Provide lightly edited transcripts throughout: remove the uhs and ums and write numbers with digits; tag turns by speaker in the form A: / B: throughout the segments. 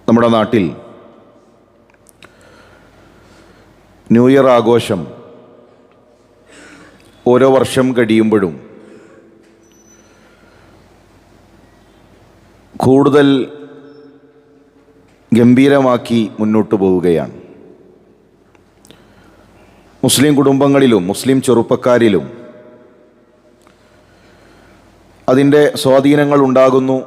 A: നമ്മുടെ നാട്ടിൽ new year ആഘോഷം ഓരോ വർഷം കഴിയുമ്പോഴും കൂടുതൽ ഗംഭീരമാക്കി മുന്നോട്ട് പോവുകയാണ്. മുസ്ലിം കുടുംബങ്ങളിലും മുസ്ലിം ചെറുപ്പക്കാരിലും അതിൻ്റെ സ്വാധീനങ്ങൾ ഉണ്ടാകുന്നു.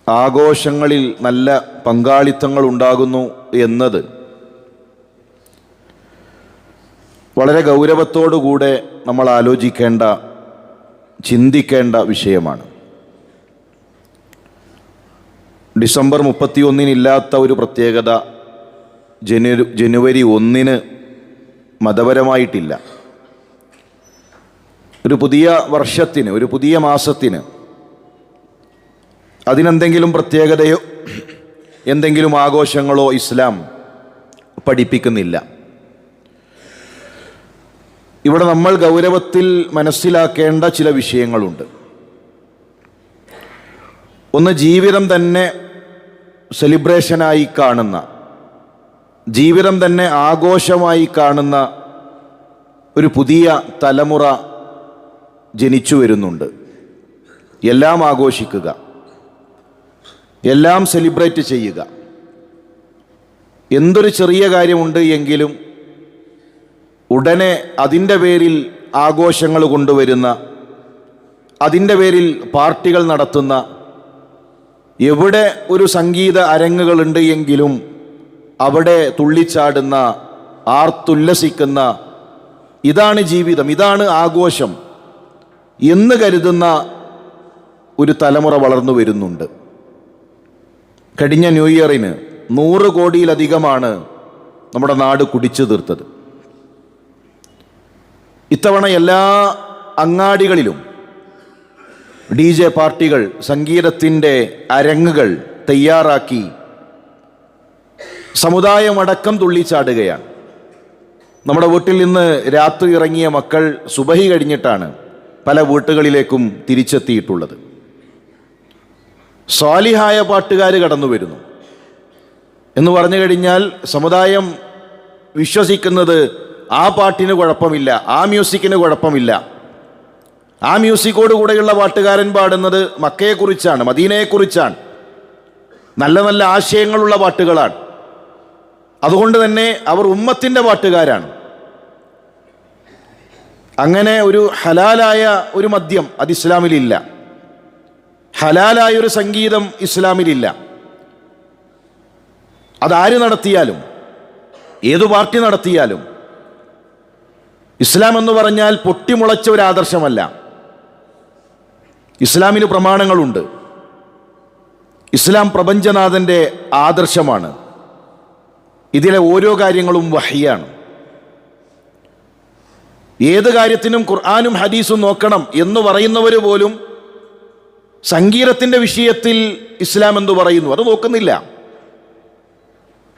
A: ആഘോഷങ്ങളിൽ നല്ല പങ്കാളിത്തങ്ങൾ ഉണ്ടാകുന്നു എന്നത് വളരെ ഗൗരവത്തോടുകൂടെ നമ്മൾ ആലോചിക്കേണ്ട, ചിന്തിക്കേണ്ട വിഷയമാണ്. ഡിസംബർ 31 ഒരു പ്രത്യേകത ജനുവരി 1 മതപരമായിട്ടില്ല. ഒരു പുതിയ വർഷത്തിന്, ഒരു പുതിയ മാസത്തിന് അതിനെന്തെങ്കിലും പ്രത്യേകതയോ എന്തെങ്കിലും ആഘോഷങ്ങളോ ഇസ്ലാം പഠിപ്പിക്കുന്നില്ല. ഇവിടെ നമ്മൾ ഗൗരവത്തിൽ മനസ്സിലാക്കേണ്ട ചില വിഷയങ്ങളുണ്ട്. ഒന്ന്, ജീവിതം തന്നെ സെലിബ്രേഷനായി കാണുന്ന, ജീവിതം തന്നെ ആഘോഷമായി കാണുന്ന ഒരു പുതിയ തലമുറ ജനിച്ചു വരുന്നുണ്ട്. എല്ലാം ആഘോഷിക്കുക, എല്ലാം സെലിബ്രേറ്റ് ചെയ്യുക. എന്തൊരു ചെറിയ കാര്യമുണ്ട് എങ്കിലും ഉടനെ അതിൻ്റെ പേരിൽ ആഘോഷങ്ങൾ കൊണ്ടുവരുന്ന, അതിൻ്റെ പേരിൽ പാർട്ടികൾ നടത്തുന്ന, എവിടെ ഒരു സംഗീത അരങ്ങുകളുണ്ട് എങ്കിലും അവിടെ തുള്ളിച്ചാടുന്ന, ആർത്തുല്ലസിക്കുന്ന, ഇതാണ് ജീവിതം, ഇതാണ് ആഘോഷം എന്ന് കരുതുന്ന ഒരു തലമുറ വളർന്നു വരുന്നുണ്ട്. കഴിഞ്ഞ ന്യൂ ഇയറിന് 100 കോടിയിലധികമാണ് നമ്മുടെ നാട് കുടിച്ചു തീർത്തത്. ഇത്തവണ എല്ലാ അങ്ങാടികളിലും DJ പാർട്ടികൾ, സംഗീതത്തിൻ്റെ അരങ്ങുകൾ തയ്യാറാക്കി സമുദായമടക്കം തുള്ളിച്ചാടുകയാണ്. നമ്മുടെ വീട്ടിൽ നിന്ന് രാത്രി ഇറങ്ങിയ മക്കൾ സുബഹി കഴിഞ്ഞിട്ടാണ് പല വീട്ടുകളിലേക്കും തിരിച്ചെത്തിയിട്ടുള്ളത്. സ്വാലിഹായ പാട്ടുകാർ കടന്നു വരുന്നു എന്ന് പറഞ്ഞു കഴിഞ്ഞാൽ സമുദായം വിശ്വസിക്കുന്നത് ആ പാട്ടിന് കുഴപ്പമില്ല, ആ മ്യൂസിക്കിന് കുഴപ്പമില്ല. ആ മ്യൂസിക്കോടുകൂടെയുള്ള പാട്ടുകാരൻ പാടുന്നത് മക്കയെക്കുറിച്ചാണ്, മദീനയെക്കുറിച്ചാണ്, നല്ല നല്ല ആശയങ്ങളുള്ള പാട്ടുകളാണ്. അതുകൊണ്ട് തന്നെ അവർ ഉമ്മത്തിൻ്റെ പാട്ടുകാരാണ്. അങ്ങനെ ഒരു ഹലാലായ ഒരു മദ്യം അത് ഇസ്ലാമിലില്ല, ഹലാലായൊരു സംഗീതം ഇസ്ലാമിലില്ല. അതാര് നടത്തിയാലും, ഏതു പാർട്ടി നടത്തിയാലും ഇസ്ലാം എന്ന് പറഞ്ഞാൽ പൊട്ടിമുളച്ച ഒരു ആദർശമല്ല. ഇസ്ലാമിന് പ്രമാണങ്ങളുണ്ട്. ഇസ്ലാം പ്രപഞ്ചനാഥൻ്റെ ആദർശമാണ്. ഇതിലെ ഓരോ കാര്യങ്ങളും വഹ്യാണ്. ഏത് കാര്യത്തിനും ഖുർആനും ഹദീസും നോക്കണം എന്ന് പറയുന്നവർ പോലും സംഗീതത്തിൻ്റെ വിഷയത്തിൽ ഇസ്ലാം എന്തു പറയുന്നു അത് നോക്കുന്നില്ല.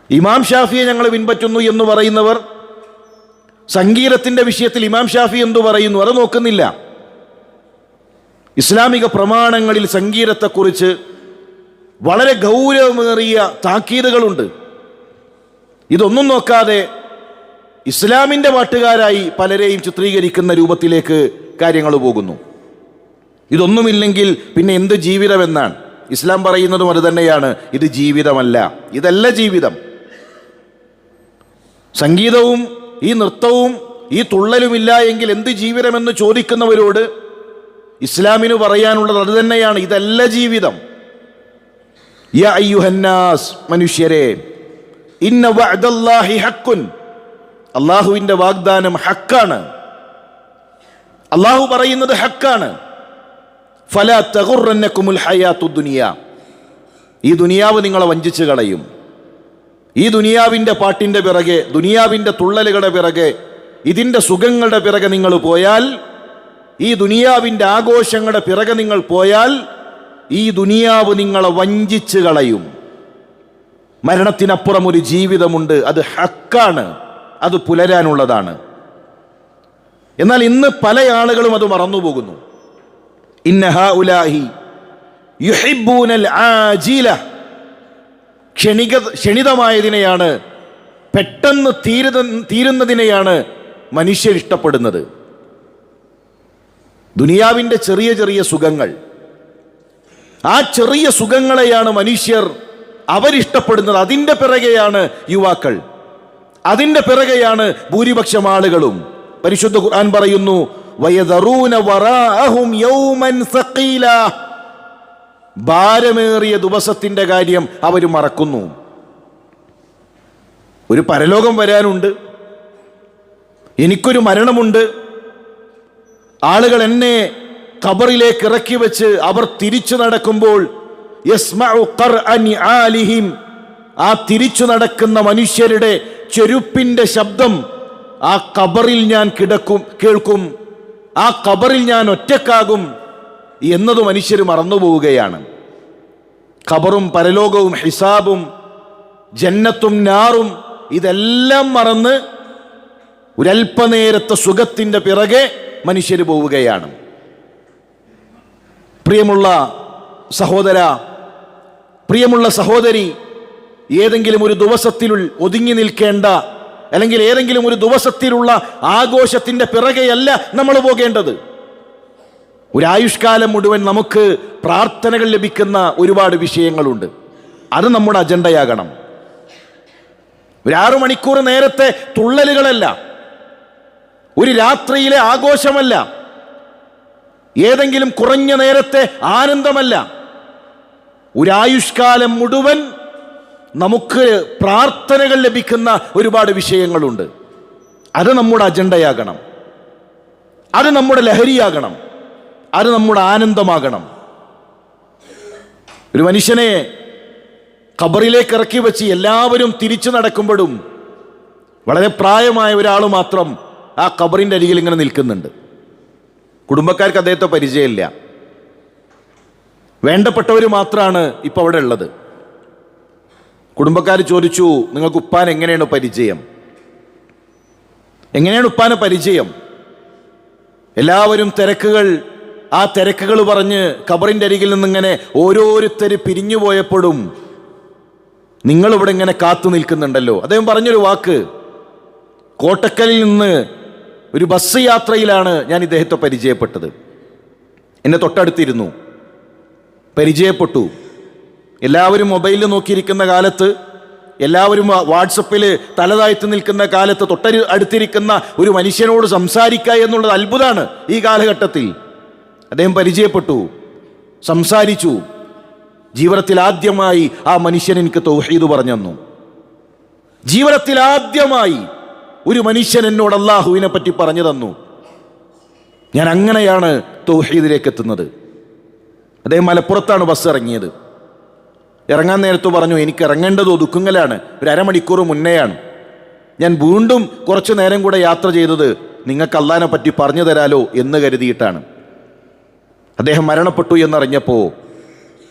A: ഇമാം ഷാഫിയെ ഞങ്ങൾ പിൻപറ്റുന്നു എന്ന് പറയുന്നവർ സംഗീതത്തിൻ്റെ വിഷയത്തിൽ ഇമാം ഷാഫി എന്തു പറയുന്നു അത് നോക്കുന്നില്ല. ഇസ്ലാമിക പ്രമാണങ്ങളിൽ സംഗീതത്തെക്കുറിച്ച് വളരെ ഗൗരവമേറിയ താക്കീതുകളുണ്ട്. ഇതൊന്നും നോക്കാതെ ഇസ്ലാമിൻ്റെ പാട്ടുകാരായി പലരെയും ചിത്രീകരിക്കുന്ന രൂപത്തിലേക്ക് കാര്യങ്ങൾ പോകുന്നു. ഇതൊന്നുമില്ലെങ്കിൽ പിന്നെ എന്ത് ജീവിതമെന്നാണ്? ഇസ്ലാം പറയുന്നതും അത് തന്നെയാണ്, ഇത് ജീവിതമല്ല, ഇതല്ല ജീവിതം. സംഗീതവും ഈ നൃത്തവും ഈ തുള്ളലുമില്ല എങ്കിൽ എന്ത് ജീവിതമെന്ന് ചോദിക്കുന്നവരോട് ഇസ്ലാമിന് പറയാനുള്ളത് അത് തന്നെയാണ്, ഇതല്ല ജീവിതം. യാ അയ്യുഹന്നാസ്, മനുഷ്യരെ, ഇന്ന വഅദല്ലാഹി ഹഖ്ഖുൻ, അല്ലാഹുവിൻ്റെ വാഗ്ദാനം ഹക്കാണ്. അല്ലാഹു പറയുന്നത് ഹക്കാണ്. ഫലാ തഗുറന്നകുമുൽ ഹയാത്തുദ് ദുനിയ, ഈ ദുനിയാവ് നിങ്ങളെ വഞ്ചിച്ച് കളയും. ഈ ദുനിയാവിൻ്റെ പാട്ടിൻ്റെ പിറകെ, ദുനിയാവിൻ്റെ തുള്ളലുകളുടെ പിറകെ, ഇതിൻ്റെ സുഖങ്ങളുടെ പിറകെ നിങ്ങൾ പോയാൽ, ഈ ദുനിയാവിൻ്റെ ആഘോഷങ്ങളുടെ പിറകെ നിങ്ങൾ പോയാൽ ഈ ദുനിയാവ് നിങ്ങളെ വഞ്ചിച്ച് കളയും. മരണത്തിനപ്പുറം ഒരു ജീവിതമുണ്ട്, അത് ഹക്കാണ്, അത് പുലരാനുള്ളതാണ്. എന്നാൽ ഇന്ന് പല ആളുകളും അത് മറന്നുപോകുന്നു. ഇന്ന ഹൗലാഹി യുഹിബ്ബൂനൽ ആജില ക്ഷണിതമായതിനെയാണ്, പെട്ടെന്ന് തീരുന്നതിനെയാണ് മനുഷ്യർ ഇഷ്ടപ്പെടുന്നത്. ദുനിയാവിൻ്റെ ചെറിയ ചെറിയ സുഖങ്ങൾ, ആ ചെറിയ സുഖങ്ങളെയാണ് മനുഷ്യർ അവരിഷ്ടപ്പെടുന്നത്. അതിൻ്റെ പിറകെയാണ് യുവാക്കൾ, അതിൻ്റെ പിറകെയാണ് ഭൂരിപക്ഷം ആളുകളും. പരിശുദ്ധ ഖുർആൻ പറയുന്നു, വയദറൂന വറാഅഹും യൗമൻ സഖീല, ഭാരമേറിയ ദിവസത്തിൻ്റെ കാര്യം അവർ മറക്കുന്നു. ഒരു പരലോകം വരാനുണ്ട്, എനിക്കൊരു മരണമുണ്ട്, ആളുകൾ എന്നെ ഖബറിലേക്ക് ഇറക്കി വെച്ച് അവർ തിരിച്ചു നടക്കുമ്പോൾ യസ്മഉ ഖർഅൻ ആലിഹിം, ആ തിരിച്ചു നടക്കുന്ന മനുഷ്യരുടെ ചെരുപ്പിൻ്റെ ശബ്ദം ആ ഖബറിൽ ഞാൻ കേൾക്കും, ആ ഖബറിൽ ഞാൻ ഒറ്റക്കാകും എന്നത് മനുഷ്യർ മറന്നുപോവുകയാണ്. ഖബറും പരലോകവും ഹിസാബും ജന്നത്തും നാറും ഇതെല്ലാം മറന്ന് ഒരല്പനേരത്തെ സുഖത്തിൻ്റെ പിറകെ മനുഷ്യർ പോവുകയാണ്. പ്രിയമുള്ള സഹോദര, പ്രിയമുള്ള സഹോദരി, ഏതെങ്കിലും ഒരു ദിവസത്തിൽ ഒതുങ്ങി നിൽക്കേണ്ട, അല്ലെങ്കിൽ ഏതെങ്കിലും ഒരു ദിവസത്തിലുള്ള ആഘോഷത്തിൻ്റെ പിറകെയല്ല നമ്മൾ പോകേണ്ടത്. ഒരായുഷ്കാലം മുഴുവൻ നമുക്ക് പ്രാർത്ഥനകൾ ലഭിക്കുന്ന ഒരുപാട് വിഷയങ്ങളുണ്ട്. അത് നമ്മുടെ അജണ്ടയാകണം. ഒരു 6 മണിക്കൂർ നേരത്തെ തുള്ളലുകളല്ല, ഒരു രാത്രിയിലെ ആഘോഷമല്ല, ഏതെങ്കിലും കുറഞ്ഞ നേരത്തെ ആനന്ദമല്ല. ഒരായുഷ്കാലം മുഴുവൻ നമുക്ക് പ്രാർത്ഥനകൾ ലഭിക്കുന്ന ഒരുപാട് വിഷയങ്ങളുണ്ട്. അത് നമ്മുടെ അജണ്ടയാകണം, അത് നമ്മുടെ ലഹരിയാകണം, അത് നമ്മുടെ ആനന്ദമാകണം. ഒരു മനുഷ്യനെ ഖബറിലേക്ക് ഇറക്കി വെച്ച് എല്ലാവരും തിരിച്ചു നടക്കുമ്പോഴും വളരെ പ്രായമായ ഒരാൾ മാത്രം ആ ഖബറിൻ്റെ അരികിൽ ഇങ്ങനെ നിൽക്കുന്നുണ്ട്. കുടുംബക്കാർക്ക് അദ്ദേഹത്തെ പരിചയമില്ല, വേണ്ടപ്പെട്ടവർ മാത്രമാണ് ഇപ്പോൾ അവിടെ ഉള്ളത്. കുടുംബക്കാർ ചോദിച്ചു, നിങ്ങൾക്ക് ഉപ്പാൻ എങ്ങനെയാണ് പരിചയം? എങ്ങനെയാണ് ഉപ്പാനെ പരിചയം? എല്ലാവരും ആ തിരക്കുകൾ പറഞ്ഞ് ഖബറിൻ്റെ അരികിൽ നിന്നിങ്ങനെ ഓരോരുത്തർ പിരിഞ്ഞു പോയപ്പോഴും നിങ്ങളിവിടെ ഇങ്ങനെ കാത്തു നിൽക്കുന്നുണ്ടല്ലോ. അദ്ദേഹം പറഞ്ഞൊരു വാക്ക്, കോട്ടക്കലിൽ നിന്ന് ഒരു ബസ് യാത്രയിലാണ് ഞാൻ ഇദ്ദേഹത്തെ പരിചയപ്പെട്ടത്. എന്നെ തൊട്ടടുത്തിരുന്നു, പരിചയപ്പെട്ടു. എല്ലാവരും മൊബൈലിൽ നോക്കിയിരിക്കുന്ന കാലത്ത്, എല്ലാവരും വാട്സപ്പിൽ തലതാഴ്ത്തി നിൽക്കുന്ന കാലത്ത് അടുത്തിരിക്കുന്ന ഒരു മനുഷ്യനോട് സംസാരിക്കുക എന്നുള്ളത് അത്ഭുതമാണ് ഈ കാലഘട്ടത്തിൽ. അദ്ദേഹം പരിചയപ്പെട്ടു, സംസാരിച്ചു. ജീവിതത്തിൽ ആദ്യമായി ആ മനുഷ്യൻ എനിക്ക് തൗഹീദ് പറഞ്ഞു തന്നു. ജീവിതത്തിൽ ആദ്യമായി ഒരു മനുഷ്യൻ എന്നോട് അള്ളാഹുവിനെ പറ്റി പറഞ്ഞു തന്നു. ഞാൻ അങ്ങനെയാണ് തൗഹീദിലേക്ക് എത്തുന്നത്. അദ്ദേഹം മലപ്പുറത്താണ് ബസ് ഇറങ്ങിയത്. ഇറങ്ങാൻ നേരത്ത് പറഞ്ഞു, എനിക്ക് ഇറങ്ങേണ്ടത് ഒതുക്കുങ്ങലാണ്, ഒരു അരമണിക്കൂർ മുന്നെയാണ്. ഞാൻ വീണ്ടും കുറച്ചു നേരം കൂടെ യാത്ര ചെയ്തത് നിങ്ങൾക്ക് അള്ളാഹിനെ പറ്റി പറഞ്ഞു തരാലോ എന്ന് കരുതിയിട്ടാണ്. അദ്ദേഹം മരണപ്പെട്ടു എന്നറിഞ്ഞപ്പോൾ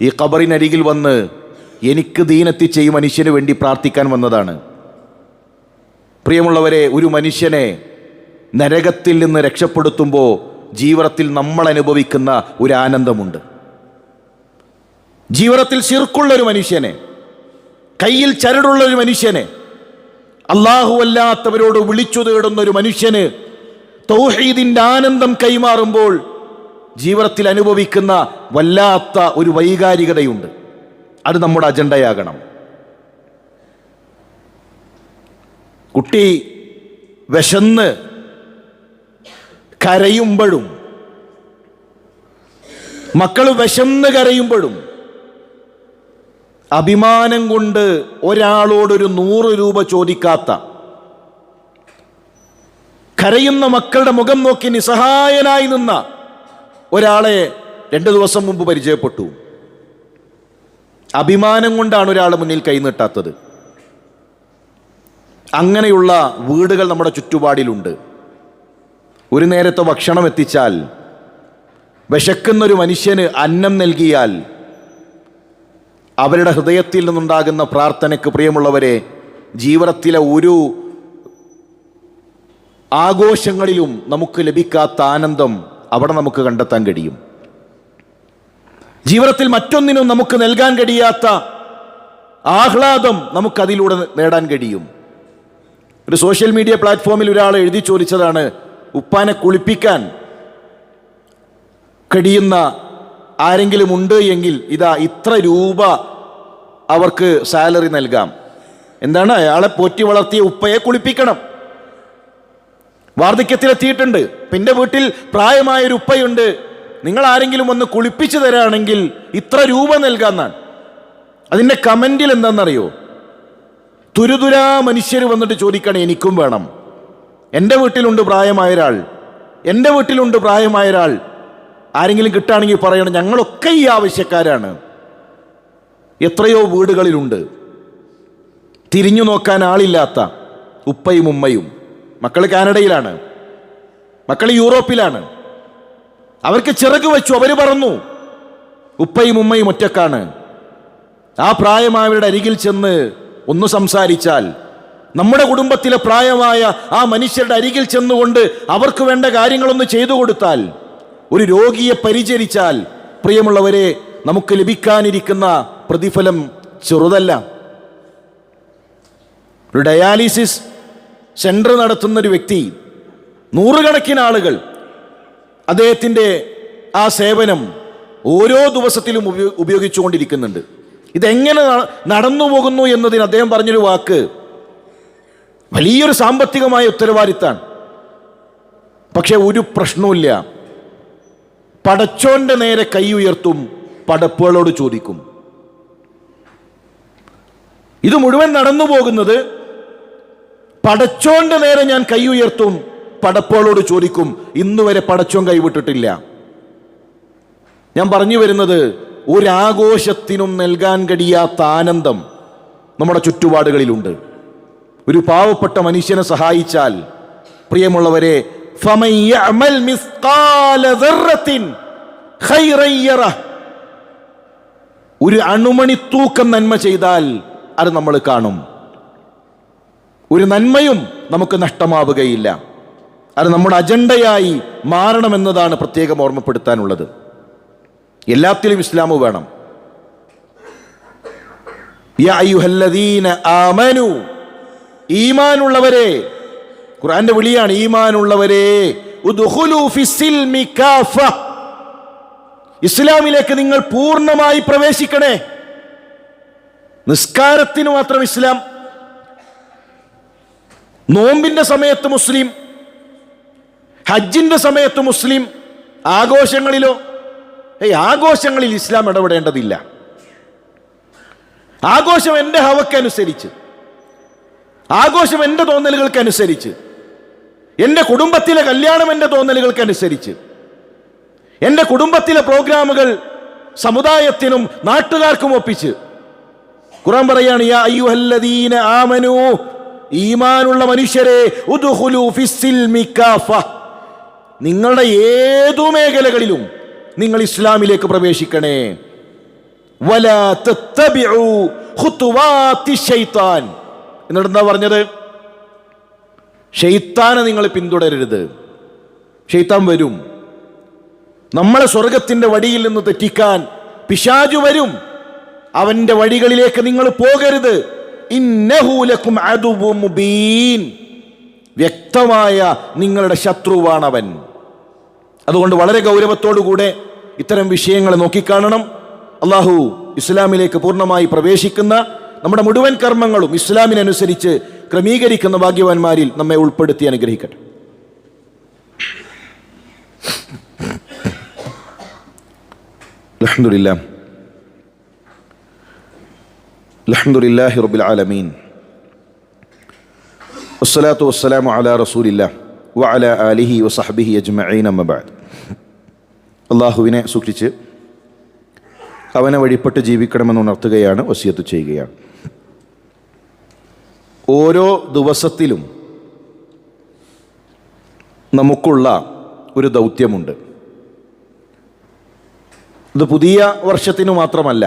A: ഈ ഖബറിനരികിൽ വന്ന് എനിക്ക് ദീനെത്തിച്ച ഈ മനുഷ്യന് വേണ്ടി പ്രാർത്ഥിക്കാൻ വന്നതാണ്. പ്രിയമുള്ളവരെ, ഒരു മനുഷ്യനെ നരകത്തിൽ നിന്ന് രക്ഷപ്പെടുത്തുമ്പോൾ ജീവിതത്തിൽ നമ്മൾ അനുഭവിക്കുന്ന ഒരു ആനന്ദമുണ്ട്. ജീവിതത്തിൽ ശിർക്കുള്ളൊരു മനുഷ്യനെ, കയ്യിൽ ചരടുള്ള ഒരു മനുഷ്യനെ, അല്ലാഹു അല്ലാത്തവരോട് വിളിച്ചു തേടുന്ന ഒരു മനുഷ്യന് തൗഹീദിൻ്റെ ആനന്ദം കൈമാറുമ്പോൾ ജീവിതത്തിൽ അനുഭവിക്കുന്ന വല്ലാത്ത ഒരു വൈകാരികതയുണ്ട്. അത് നമ്മുടെ അജണ്ടയാകണം. കുട്ടി വിശന്ന് കരയുമ്പോഴും, മക്കൾ വിശന്ന് കരയുമ്പോഴും അഭിമാനം കൊണ്ട് ഒരാളോടൊരു 100 രൂപ ചോദിക്കാത്ത, കരയുന്ന മക്കളുടെ മുഖം നോക്കി നിസ്സഹായനായി നിന്ന ഒരാളെ 2 ദിവസം മുമ്പ് പരിചയപ്പെട്ടു. അഭിമാനം കൊണ്ടാണ് ഒരാളെ മുന്നിൽ കൈനീട്ടാത്തത്. അങ്ങനെയുള്ള വീടുകൾ നമ്മുടെ ചുറ്റുപാടിലുണ്ട്. ഒരു നേരത്തെ ഭക്ഷണം എത്തിച്ചാൽ, വിശക്കുന്നൊരു മനുഷ്യന് അന്നം നൽകിയാൽ അവരുടെ ഹൃദയത്തിൽ നിന്നുണ്ടാകുന്ന പ്രാർത്ഥനയ്ക്ക്, പ്രിയമുള്ളവരെ, ജീവിതത്തിലെ ഒരു ആഘോഷങ്ങളിലും നമുക്ക് ലഭിക്കാത്ത ആനന്ദം അവിടെ നമുക്ക് കണ്ടെത്താൻ കഴിയും. ജീവിതത്തിൽ മറ്റൊന്നിനും നമുക്ക് നൽകാൻ കഴിയാത്ത ആഹ്ലാദം നമുക്കതിലൂടെ നേടാൻ കഴിയും. ഒരു സോഷ്യൽ മീഡിയ പ്ലാറ്റ്ഫോമിൽ ഒരാൾ എഴുതി ചോദിച്ചതാണ്, ഉപ്പാനെ കുളിപ്പിക്കാൻ കഴിയുന്ന ആരെങ്കിലും ഉണ്ട് എങ്കിൽ ഇതാ ഇത്ര രൂപ അവർക്ക് സാലറി നൽകാം. എന്താണ്? അയാളെ പോറ്റി വളർത്തിയ ഉപ്പയെ കുളിപ്പിക്കണം. വാർദ്ധക്യത്തിലെത്തിയിട്ടുണ്ട്, പിന്നെ വീട്ടിൽ പ്രായമായൊരു ഉപ്പയുണ്ട്, നിങ്ങൾ ആരെങ്കിലും ഒന്ന് കുളിപ്പിച്ചു തരാണെങ്കിൽ ഇത്ര രൂപ നൽകാമെന്നാണ്. അതിൻ്റെ കമൻറ്റിൽ എന്താണെന്നറിയോ? തുരുതുരാ മനുഷ്യർ വന്നിട്ട് ചോദിക്കണം, എനിക്കും വേണം, എൻ്റെ വീട്ടിലുണ്ട് പ്രായമായൊരാൾ, എൻ്റെ വീട്ടിലുണ്ട് പ്രായമായൊരാൾ, ആരെങ്കിലും കിട്ടുകയാണെങ്കിൽ പറയണം, ഞങ്ങളൊക്കെ ഈ ആവശ്യക്കാരാണ്. എത്രയോ വീടുകളിലുണ്ട് തിരിഞ്ഞു നോക്കാൻ ആളില്ലാത്ത ഉപ്പയും ഉമ്മയും. മക്കൾ കാനഡയിലാണ്, മക്കൾ യൂറോപ്പിലാണ്, അവർക്ക് ചിറക് വെച്ചു, അവർ പറന്നു. ഉപ്പയും ഉമ്മയും ഒറ്റക്കാണ്. ആ പ്രായമായവരുടെ അരികിൽ ചെന്ന് ഒന്ന് സംസാരിച്ചാൽ, നമ്മുടെ കുടുംബത്തിലെ പ്രായമായ ആ മനുഷ്യരുടെ അരികിൽ ചെന്നുകൊണ്ട് അവർക്ക് വേണ്ട കാര്യങ്ങളൊന്ന് ചെയ്തു കൊടുത്താൽ, ഒരു രോഗിയെ പരിചരിച്ചാൽ, പ്രിയമുള്ളവരെ, നമുക്ക് ലഭിക്കാനിരിക്കുന്ന പ്രതിഫലം ചെറുതല്ല. ഒരു ഡയാലിസിസ് സെൻറ്റർ നടത്തുന്നൊരു വ്യക്തി, നൂറുകണക്കിന് ആളുകൾ അദ്ദേഹത്തിൻ്റെ ആ സേവനം ഓരോ ദിവസത്തിലും ഉപയോഗിച്ചുകൊണ്ടിരിക്കുന്നുണ്ട്. ഇതെങ്ങനെ നടന്നു പോകുന്നു എന്നതിന് അദ്ദേഹം പറഞ്ഞൊരു വാക്ക്, വലിയൊരു സാമ്പത്തികമായ ഉത്തരവാദിത്തമാണ്. പക്ഷെ ഒരു പ്രശ്നവുമില്ല, പടച്ചോന്റെ നേരെ കൈ ഉയർത്തും, പടപ്പുകളോട് ചോദിക്കും. ഇത് മുഴുവൻ നടന്നു പോകുന്നത് പടച്ചോന്റെ നേരെ ഞാൻ കൈ ഉയർത്തും, പടപ്പുകളോട് ചോദിക്കും. ഇന്നുവരെ പടച്ചോൻ കൈവിട്ടിട്ടില്ല. ഞാൻ പറഞ്ഞു വരുന്നത്, ഒരാഘോഷത്തിനും നൽകാൻ കഴിയാത്ത ആനന്ദം നമ്മുടെ ചുറ്റുപാടുകളിലുണ്ട്. ഒരു പാവപ്പെട്ട മനുഷ്യനെ സഹായിച്ചാൽ, പ്രിയമുള്ളവരെ, ഫമൻ യഅമൽ മിസ്ഖാല ദർറത്തിൻ ഖൈറൻ യറഹ്, ഒരു അണുമണി തൂക്കം നന്മ ചെയ്താൽ അത് നമ്മൾ കാണും. ഒരു നന്മയും നമുക്ക് നഷ്ടമാവുകയില്ല. അത് നമ്മുടെ അജണ്ടയായി മാറണമെന്നതാണ് പ്രത്യേകം ഓർമ്മപ്പെടുത്താനുള്ളത്. എല്ലാത്തിലും ഇസ്ലാം വേണം. യാ അയ്യുഹല്ലദീന ആമനു, ഈമാനുള്ളവരെ, ഖുർആന്റെ വിളിയാണ്, ഈമാനുള്ളവരെ, ഉദ്ഖുലൂ ഫിസ്സിൽമി കാഫ, ഇസ്ലാമിലേക്ക് നിങ്ങൾ പൂർണ്ണമായി പ്രവേശിക്കണേ. നിസ്കാരത്തിന് മാത്രം ഇസ്ലാം, നോമ്പിന്റെ സമയത്ത് മുസ്ലിം, ഹജ്ജിന്റെ സമയത്ത് മുസ്ലിം, ആഘോഷങ്ങളിലോ? ആഘോഷങ്ങളിൽ ഇസ്ലാം ഇടപെടേണ്ടതില്ല. ആഘോഷം എൻ്റെ ഹവക്കനുസരിച്ച്, ആഘോഷം എൻ്റെ തോന്നലുകൾക്കനുസരിച്ച്, എൻ്റെ കുടുംബത്തിലെ കല്യാണം എൻ്റെ തോന്നലുകൾക്കനുസരിച്ച്, എൻ്റെ കുടുംബത്തിലെ പ്രോഗ്രാമുകൾ സമുദായത്തിനും നാട്ടുകാർക്കും ഒപ്പിച്ച്. ഖുർആൻ പറയാണ്, യാ അയ്യുഹല്ലദീന ആമനൂ, ഈമാനുള്ള മനുഷ്യരെ, ഉദ്ഖുലൂ ഫിസ്സിൽമി കാഫ, നിങ്ങളുടെ ഏതു മേഖലകളിലും നിങ്ങൾ ഇസ്ലാമിലേക്ക് പ്രവേശിക്കണേ. വലാ തത്തബിഉ ഖുതുവാതി ശൈത്താൻ, എന്നിട്ട് എന്താ പറഞ്ഞത്? ശൈത്താനെ നിങ്ങൾ പിന്തുടരരുത്. ശൈത്താൻ വരും, നമ്മളെ സ്വർഗത്തിന്റെ വഴിയിൽ നിന്ന് തെറ്റിക്കാൻ പിശാചു വരും. അവന്റെ വഴികളിലേക്ക് നിങ്ങൾ പോകരുത്. ഇന്നഹു ലക്കും അദുവ്വും മുബീൻ, വ്യക്തമായ നിങ്ങളുടെ ശത്രുവാണവൻ. അതുകൊണ്ട് വളരെ ഗൗരവത്തോടുകൂടെ ഇത്തരം വിഷയങ്ങളെ നോക്കിക്കാണണം. അള്ളാഹു ഇസ്ലാമിലേക്ക് പൂർണ്ണമായി പ്രവേശിക്കുന്ന, നമ്മുടെ മുഴുവൻ കർമ്മങ്ങളും ഇസ്ലാമിനനുസരിച്ച് ക്രമീകരിക്കുന്ന ഭാഗ്യവാന്മാരിൽ നമ്മെ ഉൾപ്പെടുത്തി അനുഗ്രഹിക്കട്ടെ. അൽഹംദുലില്ലാഹ് അൽഹംദുലില്ലാഹി റബ്ബിൽ ആലമീൻ, വസ്സലാത്തു വസ്സലാമു അലാ റസൂലില്ലാഹ് വഅലാ ആലിഹി വസഹ്ബിഹി അജ്മഈൻ, അമ്മ ബഅദ്. അള്ളാഹുവിനെ സൂക്ഷിച്ച് അവനെ വഴിപ്പെട്ട് ജീവിക്കണമെന്ന് ഉണർത്തുകയാണ്, വസിയത്ത് ചെയ്യുകയാണ്. ഓരോ ദിവസത്തിലും നമുക്കുള്ള ഒരു ദൗത്യമുണ്ട്. ഇത് പുതിയ വർഷത്തിനു മാത്രമല്ല,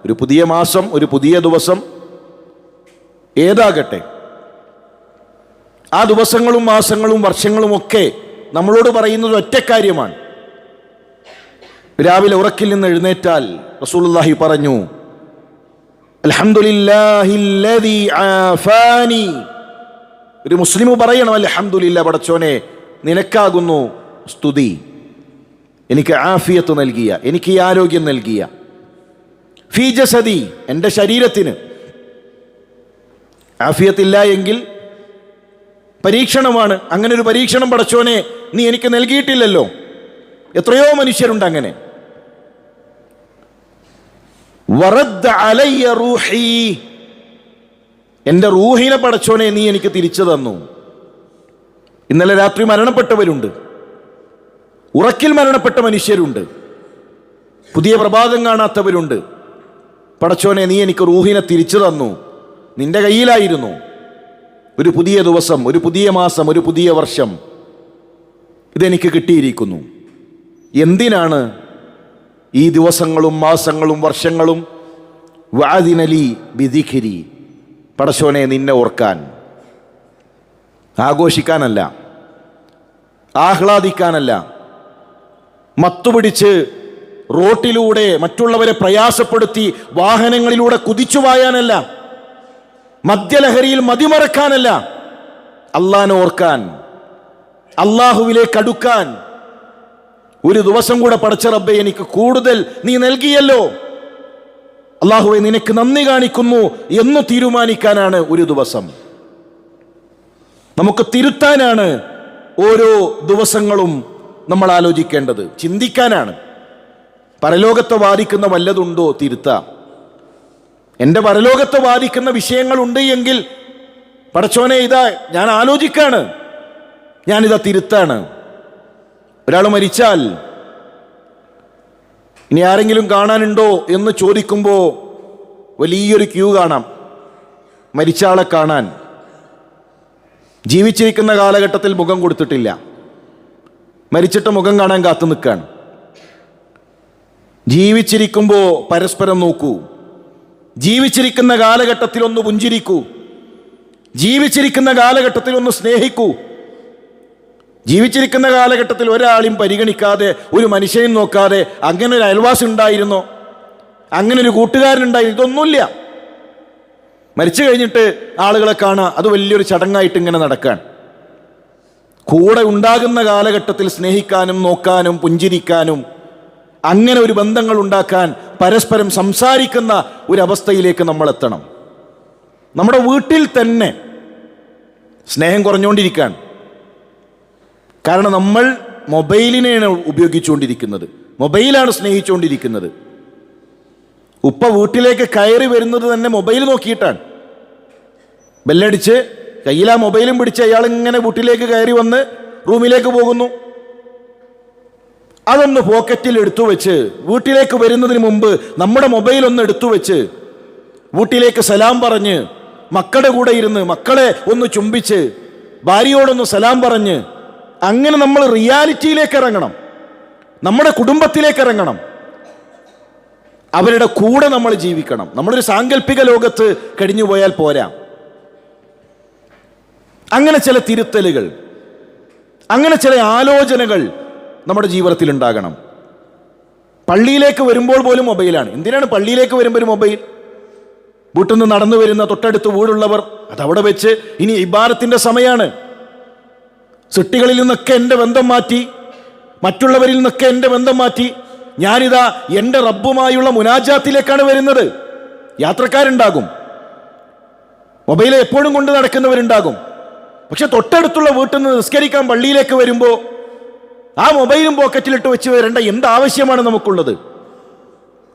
A: ഒരു പുതിയ മാസം, ഒരു പുതിയ ദിവസം ഏതാകട്ടെ, ആ ദിവസങ്ങളും മാസങ്ങളും വർഷങ്ങളുമൊക്കെ നമ്മളോട് പറയുന്നത് ഒറ്റ കാര്യമാണ്. രാവിലെ ഉറക്കിൽ നിന്ന് എഴുന്നേറ്റാൽ റസൂലുള്ളാഹി പറഞ്ഞു, അൽഹംദുലില്ലാഹില്ലദീ ആഫാനി. ഒരു മുസ്ലിം പറയണം, അൽഹംദുലില്ലാ, പടച്ചോനെ നിനക്കാകുന്നു സ്തുതി, എനിക്ക് ആഫിയത്ത് നൽകിയ, എനിക്ക് ഈ ആരോഗ്യം നൽകിയ. ഫീ ജസദി, എൻ്റെ ശരീരത്തിന് ആഫിയത്തില്ല എങ്കിൽ പരീക്ഷണമാണ്. അങ്ങനെ ഒരു പരീക്ഷണം പടച്ചോനെ നീ എനിക്ക് നൽകിയിട്ടില്ലല്ലോ. എത്രയോ മനുഷ്യരുണ്ട് അങ്ങനെ. വറദ്ദ അലയ്യ റൂഹി, എൻ്റെ റൂഹിനെ പടച്ചോനെ നീ എനിക്ക് തിരിച്ചു തന്നു. ഇന്നലെ രാത്രി മരണപ്പെട്ടവരുണ്ട്, ഉറക്കിൽ മരണപ്പെട്ട മനുഷ്യരുണ്ട്, പുതിയ പ്രഭാതം കാണാത്തവരുണ്ട്. പടച്ചോനെ നീ എനിക്ക് റൂഹിനെ തിരിച്ചു തന്നു, നിന്റെ കയ്യിലായിരുന്നു. ഒരു പുതിയ ദിവസം, ഒരു പുതിയ മാസം, ഒരു പുതിയ വർഷം ഇതെനിക്ക് കിട്ടിയിരിക്കുന്നു. എന്തിനാണ് ഈ ദിവസങ്ങളും മാസങ്ങളും വർഷങ്ങളും? വഅദിനലി ബിദിക്രി, പടച്ചോനെ നിന്നെ ഓർക്കാൻ, ആഘോഷിക്കാനല്ല, ആഹ്ലാദിക്കാനല്ല, മത്തുപിടിച്ച് റോട്ടിലൂടെ മറ്റുള്ളവരെ പ്രയാസപ്പെടുത്തി വാഹനങ്ങളിലൂടെ കുതിച്ചു പായാനല്ല, മദ്യലഹരിയിൽ മതിമറക്കാനല്ല, അള്ളാനെ ഓർക്കാൻ, അള്ളാഹുവിലേക്ക് അടുക്കാൻ. ഒരു ദിവസം കൂടെ പടച്ച റബ്ബേ എനിക്ക് കൂടുതൽ നീ നൽകിയല്ലോ, അള്ളാഹുവെ നിനക്ക് നന്ദി കാണിക്കുന്നു എന്ന് തീരുമാനിക്കാനാണ് ഒരു ദിവസം. നമുക്ക് തിരുത്താനാണ് ഓരോ ദിവസങ്ങളും നമ്മൾ ആലോചിക്കേണ്ടത്, ചിന്തിക്കാനാണ്. പരലോകത്തെ ബാധിക്കുന്ന വല്ലതുണ്ടോ തിരുത്താം. എൻ്റെ പരലോകത്തെ ബാധിക്കുന്ന വിഷയങ്ങളുണ്ട് എങ്കിൽ പടച്ചോനെ ഇതാ ഞാൻ ആലോചിക്കാണ്, ഞാനിതാ തിരുത്താണ്. ഒരാൾ മരിച്ചാൽ ഇനി ആരെങ്കിലും കാണാനുണ്ടോ എന്ന് ചോദിക്കുമ്പോൾ വലിയൊരു ക്യൂ കാണാം മരിച്ച ആളെ കാണാൻ. ജീവിച്ചിരിക്കുന്ന കാലഘട്ടത്തിൽ മുഖം കൊടുത്തിട്ടില്ല, മരിച്ചിട്ട് മുഖം കാണാൻ കാത്തു നിൽക്കുകയാണ്. ജീവിച്ചിരിക്കുമ്പോൾ പരസ്പരം നോക്കൂ, ജീവിച്ചിരിക്കുന്ന കാലഘട്ടത്തിൽ ഒന്ന് പുഞ്ചിരിക്കൂ, ജീവിച്ചിരിക്കുന്ന കാലഘട്ടത്തിൽ ഒന്ന് സ്നേഹിക്കൂ. ജീവിച്ചിരിക്കുന്ന കാലഘട്ടത്തിൽ ഒരാളെയും പരിഗണിക്കാതെ, ഒരു മനുഷ്യനും നോക്കാതെ അങ്ങനെ ഒരു അയൽവാസി ഉണ്ടായിരുന്നോ, അങ്ങനെ ഒരു കൂട്ടുകാരനുണ്ടായിരുന്നു, ഇതൊന്നുമില്ല. മരിച്ചു കഴിഞ്ഞിട്ട് ആളുകളെ കാണുക, അത് വലിയൊരു ചടങ്ങായിട്ട് ഇങ്ങനെ നടക്കാൻ. കൂടെ ഉണ്ടാകുന്ന കാലഘട്ടത്തിൽ സ്നേഹിക്കാനും നോക്കാനും പുഞ്ചിരിക്കാനും അങ്ങനെ ഒരു ബന്ധങ്ങൾ ഉണ്ടാക്കാൻ, പരസ്പരം സംസാരിക്കുന്ന ഒരവസ്ഥയിലേക്ക് നമ്മൾ എത്തണം. നമ്മുടെ വീട്ടിൽ തന്നെ സ്നേഹം കുറഞ്ഞുകൊണ്ടിരിക്കാൻ. കാരണം നമ്മൾ മൊബൈലിനെയാണ് ഉപയോഗിച്ചുകൊണ്ടിരിക്കുന്നത്, മൊബൈലാണ് സ്നേഹിച്ചുകൊണ്ടിരിക്കുന്നത്. ഉപ്പ വീട്ടിലേക്ക് കയറി വരുന്നത് തന്നെ മൊബൈൽ നോക്കിയിട്ടാണ്. ബെല്ലടിച്ച് കയ്യിൽ ആ മൊബൈലും പിടിച്ച് അയാൾ ഇങ്ങനെ വീട്ടിലേക്ക് കയറി വന്ന് റൂമിലേക്ക് പോകുന്നു. അതൊന്ന് പോക്കറ്റിൽ എടുത്തു വെച്ച് വീട്ടിലേക്ക് വരുന്നതിന് മുമ്പ് നമ്മുടെ മൊബൈൽ ഒന്ന് എടുത്തു വെച്ച് വീട്ടിലേക്ക് സലാം പറഞ്ഞ് മക്കളുടെ കൂടെ ഇരുന്ന് മക്കളെ ഒന്ന് ചുംബിച്ച് ഭാര്യയോടൊന്ന് സലാം പറഞ്ഞ് അങ്ങനെ നമ്മൾ റിയാലിറ്റിയിലേക്ക് ഇറങ്ങണം, നമ്മുടെ കുടുംബത്തിലേക്ക് ഇറങ്ങണം, അവരുടെ കൂടെ നമ്മൾ ജീവിക്കണം. നമ്മളൊരു സാങ്കല്പിക ലോകത്ത് കഴിഞ്ഞു പോയാൽ പോരാ. അങ്ങനെ ചില തിരുത്തലുകൾ, അങ്ങനെ ചില ആലോചനകൾ നമ്മുടെ ജീവിതത്തിൽ ഉണ്ടാകണം. പള്ളിയിലേക്ക് വരുമ്പോൾ പോലും മൊബൈലാണ്. എന്തിനാണ് പള്ളിയിലേക്ക് വരുമ്പോൾ ഒരു മൊബൈൽ? വീട്ടിൽ നിന്ന് നടന്നു വരുന്ന തൊട്ടടുത്ത് വീടുള്ളവർ അതവിടെ വെച്ച് ഇനി ഇബാദത്തിന്റെ സമയമാണ്. സൃഷ്ടികളിൽ നിന്നൊക്കെ എൻ്റെ ബന്ധം മാറ്റി, മറ്റുള്ളവരിൽ നിന്നൊക്കെ എൻ്റെ ബന്ധം മാറ്റി ഞാനിതാ എൻ്റെ റബ്ബുമായുള്ള മുനാജാത്തിലേക്കാണ് വരുന്നത്. യാത്രക്കാരുണ്ടാകും, മൊബൈൽ എപ്പോഴും കൊണ്ട് നടക്കുന്നവരുണ്ടാകും. പക്ഷെ തൊട്ടടുത്തുള്ള വീട്ടിൽ നിന്ന് നിസ്കരിക്കാൻ പള്ളിയിലേക്ക് വരുമ്പോൾ ആ മൊബൈലും പോക്കറ്റിലിട്ട് വെച്ച് വരേണ്ട എന്ത് ആവശ്യമാണ് നമുക്കുള്ളത്?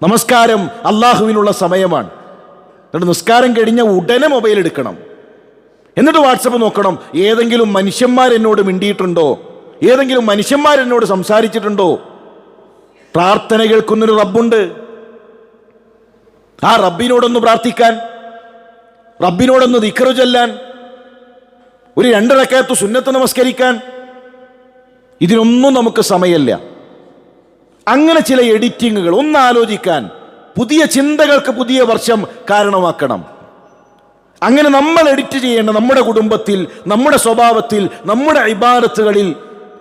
A: നമസ്കാരം അള്ളാഹുവിനുള്ള സമയമാണ്. എന്നിട്ട് നിസ്കാരം കഴിഞ്ഞ ഉടനെ മൊബൈൽ എടുക്കണം, എന്നിട്ട് വാട്സപ്പ് നോക്കണം. ഏതെങ്കിലും മനുഷ്യന്മാരെന്നോട് മിണ്ടിയിട്ടുണ്ടോ? ഏതെങ്കിലും മനുഷ്യന്മാരെന്നോട് സംസാരിച്ചിട്ടുണ്ടോ? പ്രാർത്ഥന കേൾക്കുന്നൊരു റബ്ബുണ്ട്. ആ റബ്ബിനോടൊന്ന് പ്രാർത്ഥിക്കാൻ, റബ്ബിനോടൊന്ന് ദിക്റ് ചൊല്ലാൻ, ഒരു 2 റക്അത്ത് സുന്നത്ത് നമസ്കരിക്കാൻ, ഇതിനൊന്നും നമുക്ക് സമയമില്ല. അങ്ങനെ ചില എഡിറ്റിങ്ങുകൾ ഒന്ന് ആലോചിക്കാൻ, പുതിയ ചിന്തകൾക്ക് പുതിയ വർഷം കാരണമാക്കണം. അങ്ങനെ നമ്മൾ എഡിറ്റ് ചെയ്യേണ്ട നമ്മുടെ കുടുംബത്തിൽ, നമ്മുടെ സ്വഭാവത്തിൽ, നമ്മുടെ ഇബാദത്തുകളിൽ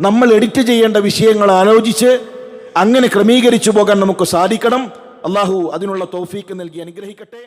A: നമ്മൾ എഡിറ്റ് ചെയ്യേണ്ട വിഷയങ്ങൾ ആലോചിച്ച് അങ്ങനെ ക്രമീകരിച്ചു പോകാൻ നമുക്ക് സാധിക്കണം. അള്ളാഹു അതിനുള്ള തൗഫീക്ക് നൽകി അനുഗ്രഹിക്കട്ടെ.